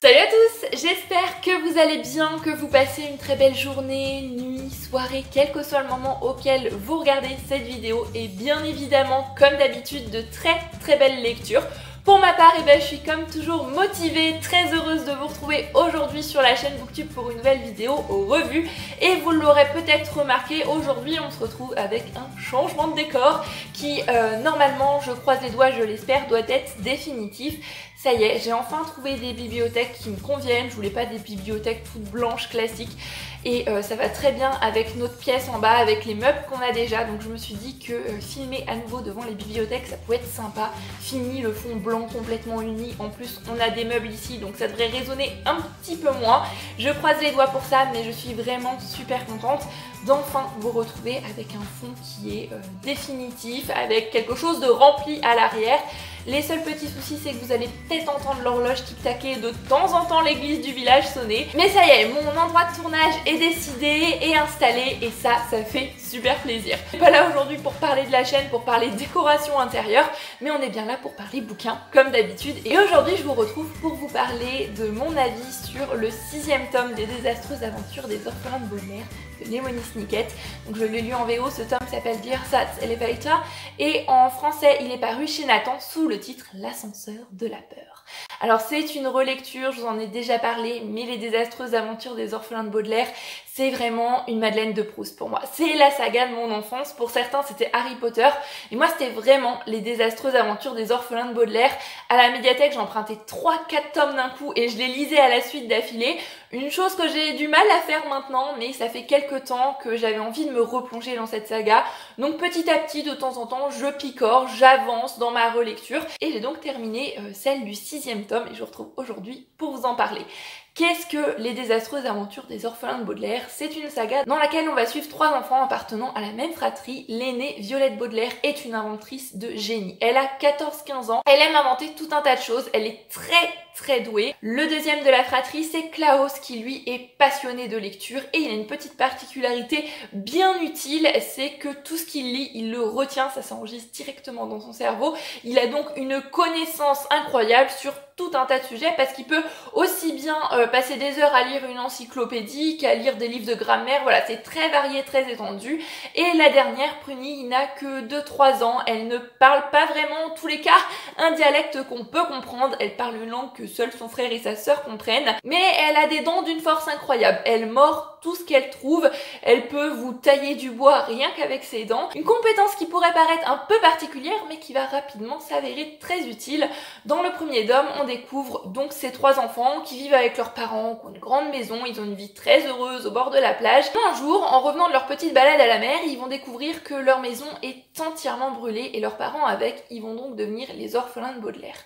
Salut à tous, j'espère que vous allez bien, que vous passez une très belle journée, nuit, soirée, quel que soit le moment auquel vous regardez cette vidéo et bien évidemment, comme d'habitude, de très belles lectures. Pour ma part, je suis comme toujours motivée, très heureuse de vous retrouver aujourd'hui sur la chaîne Booktube pour une nouvelle vidéo aux revues. Et vous l'aurez peut-être remarqué, aujourd'hui on se retrouve avec un changement de décor qui, normalement, je croise les doigts, je l'espère, doit être définitif. Ça y est, j'ai enfin trouvé des bibliothèques qui me conviennent, je voulais pas des bibliothèques toutes blanches classiques. Et ça va très bien avec notre pièce en bas, avec les meubles qu'on a déjà. Donc je me suis dit que filmer à nouveau devant les bibliothèques, ça pouvait être sympa. Fini le fond blanc complètement uni. En plus, on a des meubles ici, donc ça devrait résonner un petit peu moins. Je croise les doigts pour ça, mais je suis vraiment super contente d'enfin vous retrouver avec un fond qui est définitif, avec quelque chose de rempli à l'arrière. Les seuls petits soucis, c'est que vous allez peut-être entendre l'horloge tic-taquer, de temps en temps l'église du village sonner. Mais ça y est, mon endroit de tournage est décidé et installé et ça fait super plaisir. Je suis pas là aujourd'hui pour parler de la chaîne, pour parler décoration intérieure, mais on est bien là pour parler bouquins, comme d'habitude. Et aujourd'hui, je vous retrouve pour vous parler de mon avis sur le 6e tome des désastreuses aventures des orphelins de Baudelaire, de Lemony Snicket. Donc je l'ai lu en VO, ce tome s'appelle Dear Sat's Elevator et en français il est paru chez Nathan sous le titre L'ascenseur de la peur. Alors c'est une relecture, je vous en ai déjà parlé, mais les désastreuses aventures des orphelins de Baudelaire, c'est vraiment une Madeleine de Proust pour moi. C'est la saga de mon enfance, pour certains c'était Harry Potter, et moi c'était vraiment les désastreuses aventures des orphelins de Baudelaire. À la médiathèque j'empruntais 3-4 tomes d'un coup et je les lisais à la suite d'affilée. Une chose que j'ai du mal à faire maintenant, mais ça fait quelques temps que j'avais envie de me replonger dans cette saga. Donc petit à petit, de temps en temps, je picore, j'avance dans ma relecture. Et j'ai donc terminé celle du 6e tome et je vous retrouve aujourd'hui pour vous en parler. Qu'est-ce que les désastreuses aventures des orphelins de Baudelaire? C'est une saga dans laquelle on va suivre 3 enfants appartenant à la même fratrie. L'aînée, Violette Baudelaire, est une inventrice de génie. Elle a 14-15 ans, elle aime inventer tout un tas de choses, elle est très douée. Le deuxième de la fratrie, c'est Klaus, qui lui est passionné de lecture et il a une petite particularité bien utile, c'est que tout ce qu'il lit, il le retient, ça s'enregistre directement dans son cerveau. Il a donc une connaissance incroyable sur tout un tas de sujets parce qu'il peut aussi bien passer des heures à lire une encyclopédie qu'à lire des livres de grammaire. Voilà, c'est très varié, très étendu. Et la dernière, Pruny, n'a que 2-3 ans, elle ne parle pas vraiment, en tous les cas, un dialecte qu'on peut comprendre. Elle parle une langue que seuls son frère et sa sœur comprennent, mais elle a des dons d'une force incroyable. Elle mord tout ce qu'elle trouve, elle peut vous tailler du bois rien qu'avec ses dents. Une compétence qui pourrait paraître un peu particulière, mais qui va rapidement s'avérer très utile. Dans le premier tome, on découvre donc ces 3 enfants qui vivent avec leurs parents, qui ont une grande maison, ils ont une vie très heureuse au bord de la plage. Un jour, en revenant de leur petite balade à la mer, ils vont découvrir que leur maison est entièrement brûlée et leurs parents avec, ils vont donc devenir les orphelins de Baudelaire.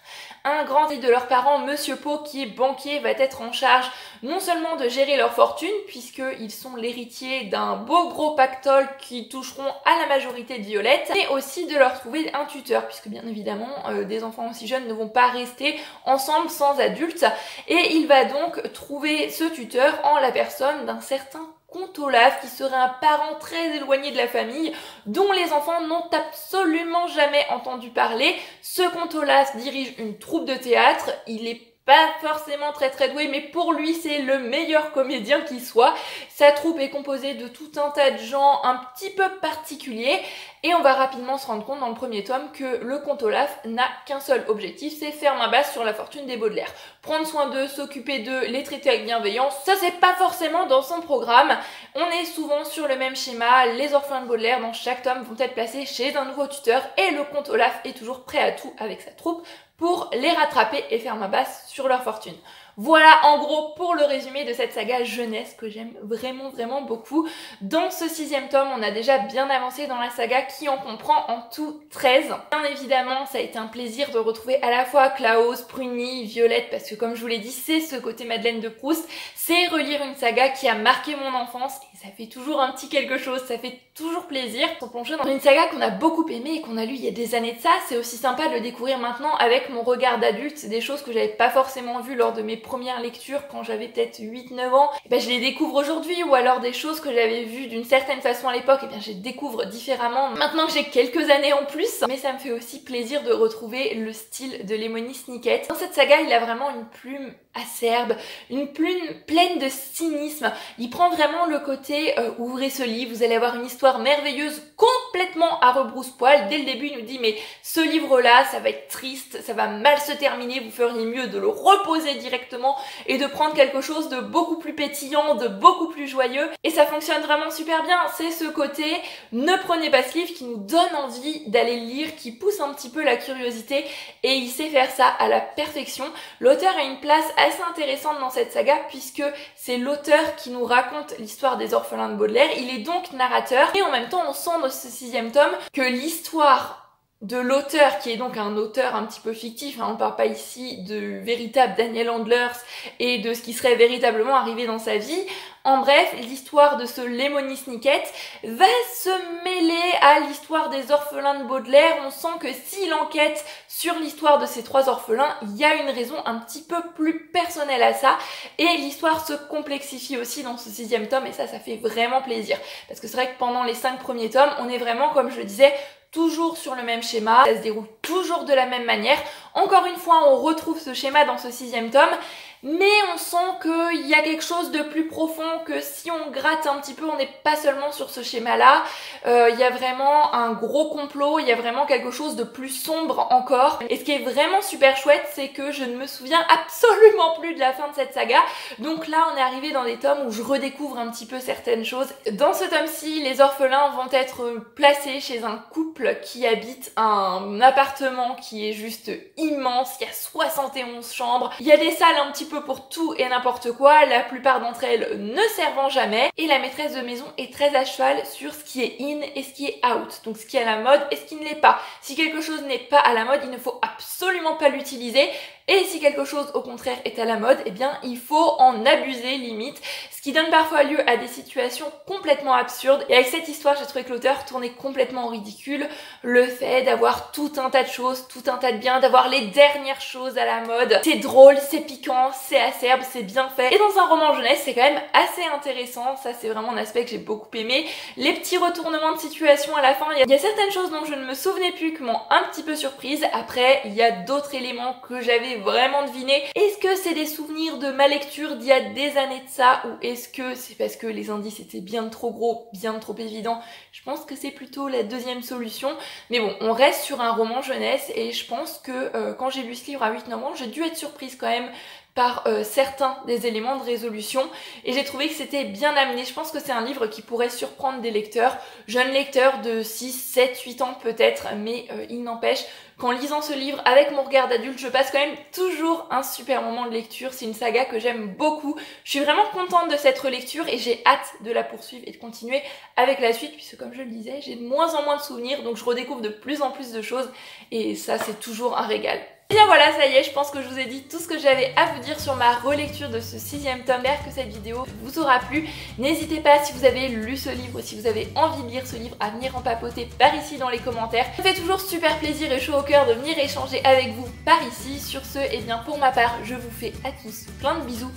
Un grand fils de leurs parents, Monsieur Pau, qui est banquier, va être en charge non seulement de gérer leur fortune, puisqu'ils sont l'héritier d'un beau gros pactole qui toucheront à la majorité de Violette, mais aussi de leur trouver un tuteur, puisque bien évidemment, des enfants aussi jeunes ne vont pas rester ensemble sans adultes. Et il va donc trouver ce tuteur en la personne d'un certain Comte Olaf, qui serait un parent très éloigné de la famille, dont les enfants n'ont absolument jamais entendu parler. Ce Comte Olaf dirige une troupe de théâtre, il est pas forcément très doué, mais pour lui c'est le meilleur comédien qui soit. Sa troupe est composée de tout un tas de gens un petit peu particuliers et on va rapidement se rendre compte dans le premier tome que le comte Olaf n'a qu'un seul objectif, c'est faire main basse sur la fortune des Baudelaire. Prendre soin d'eux, s'occuper d'eux, les traiter avec bienveillance, ça c'est pas forcément dans son programme. On est souvent sur le même schéma, les orphelins de Baudelaire dans chaque tome vont être placés chez un nouveau tuteur et le comte Olaf est toujours prêt à tout avec sa troupe pour les rattraper et faire main basse sur leur fortune. Voilà en gros pour le résumé de cette saga jeunesse que j'aime vraiment beaucoup. Dans ce 6e tome, on a déjà bien avancé dans la saga qui en comprend en tout 13. Bien évidemment, ça a été un plaisir de retrouver à la fois Klaus, Pruny, Violette, parce que comme je vous l'ai dit, c'est ce côté Madeleine de Proust, c'est relire une saga qui a marqué mon enfance et ça fait toujours un petit quelque chose, ça fait toujours plaisir. Se plonger dans une saga qu'on a beaucoup aimée et qu'on a lu il y a des années de ça, c'est aussi sympa de le découvrir maintenant avec mon regard d'adulte, c'est des choses que j'avais pas forcément vues lors de mes premières lectures quand j'avais peut-être 8-9 ans, et ben je les découvre aujourd'hui, ou alors des choses que j'avais vues d'une certaine façon à l'époque, et bien je les découvre différemment maintenant que j'ai quelques années en plus. Mais ça me fait aussi plaisir de retrouver le style de Lemony Snicket. Dans cette saga, il a vraiment une plume acerbe, une plume pleine de cynisme. Il prend vraiment le côté ouvrez ce livre, vous allez avoir une histoire merveilleuse complètement à rebrousse-poil. Dès le début, il nous dit mais ce livre-là, ça va être triste, ça va mal se terminer, vous feriez mieux de le reposer directement et de prendre quelque chose de beaucoup plus pétillant, de beaucoup plus joyeux. Et ça fonctionne vraiment super bien. C'est ce côté ne prenez pas ce livre qui nous donne envie d'aller le lire, qui pousse un petit peu la curiosité, et il sait faire ça à la perfection. L'auteur a une place assez intéressante dans cette saga puisque c'est l'auteur qui nous raconte l'histoire des orphelins de Baudelaire. Il est donc narrateur et en même temps on sent dans ce 6e tome que l'histoire de l'auteur, qui est donc un auteur un petit peu fictif, on ne parle pas ici de véritable Daniel Andlers et de ce qui serait véritablement arrivé dans sa vie. En bref, l'histoire de ce Lemony Snicket va se mêler à l'histoire des orphelins de Baudelaire. On sent que s'il enquête sur l'histoire de ces 3 orphelins, il y a une raison un petit peu plus personnelle à ça. Et l'histoire se complexifie aussi dans ce 6e tome et ça fait vraiment plaisir. Parce que c'est vrai que pendant les 5 premiers tomes, on est vraiment, comme je le disais, toujours sur le même schéma, ça se déroule toujours de la même manière. Encore une fois, on retrouve ce schéma dans ce 6e tome, mais on sent qu'il y a quelque chose de plus profond, que si on gratte un petit peu, on n'est pas seulement sur ce schéma-là. Il y a vraiment un gros complot, il y a vraiment quelque chose de plus sombre encore. Et ce qui est vraiment super chouette, c'est que je ne me souviens absolument plus de la fin de cette saga. Donc là, on est arrivé dans des tomes où je redécouvre un petit peu certaines choses. Dans ce tome-ci, les orphelins vont être placés chez un couple qui habite un appartement qui est juste immense. Il y a 71 chambres. Il y a des salles un petit peu pour tout et n'importe quoi, la plupart d'entre elles ne servant jamais, et la maîtresse de maison est très à cheval sur ce qui est in et ce qui est out, donc ce qui est à la mode et ce qui ne l'est pas. Si quelque chose n'est pas à la mode, il ne faut absolument pas l'utiliser, et si quelque chose au contraire est à la mode, eh bien il faut en abuser limite, ce qui donne parfois lieu à des situations complètement absurdes. Et avec cette histoire, j'ai trouvé que l'auteur tournait complètement en ridicule le fait d'avoir tout un tas de choses, tout un tas de biens, d'avoir les dernières choses à la mode. C'est drôle, c'est piquant, c'est acerbe, c'est bien fait. Et dans un roman jeunesse, c'est quand même assez intéressant. Ça, c'est vraiment un aspect que j'ai beaucoup aimé. Les petits retournements de situation à la fin, il y a certaines choses dont je ne me souvenais plus qui m'ont un petit peu surprise. Après, il y a d'autres éléments que j'avais vraiment deviné. Est-ce que c'est des souvenirs de ma lecture d'il y a des années de ça, ou est-ce que c'est parce que les indices étaient bien trop gros, bien trop évidents? Je pense que c'est plutôt la deuxième solution. Mais bon, on reste sur un roman jeunesse et je pense que quand j'ai lu ce livre à 8-9 ans, j'ai dû être surprise quand même par certains des éléments de résolution, et j'ai trouvé que c'était bien amené. Je pense que c'est un livre qui pourrait surprendre des lecteurs, jeunes lecteurs de 6, 7, 8 ans peut-être, mais il n'empêche qu'en lisant ce livre avec mon regard d'adulte, je passe quand même toujours un super moment de lecture. C'est une saga que j'aime beaucoup. Je suis vraiment contente de cette relecture et j'ai hâte de la poursuivre et de continuer avec la suite, puisque comme je le disais, j'ai de moins en moins de souvenirs, donc je redécouvre de plus en plus de choses et ça, c'est toujours un régal. Et bien voilà, ça y est, je pense que je vous ai dit tout ce que j'avais à vous dire sur ma relecture de ce 6e tome. J'espère que cette vidéo vous aura plu. N'hésitez pas, si vous avez lu ce livre, si vous avez envie de lire ce livre, à venir en papoter par ici dans les commentaires. Ça me fait toujours super plaisir et chaud au cœur de venir échanger avec vous par ici. Sur ce, et bien pour ma part, je vous fais à tous plein de bisous.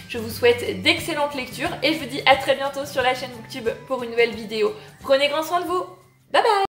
Je vous souhaite d'excellentes lectures et je vous dis à très bientôt sur la chaîne Booktube pour une nouvelle vidéo. Prenez grand soin de vous. Bye bye!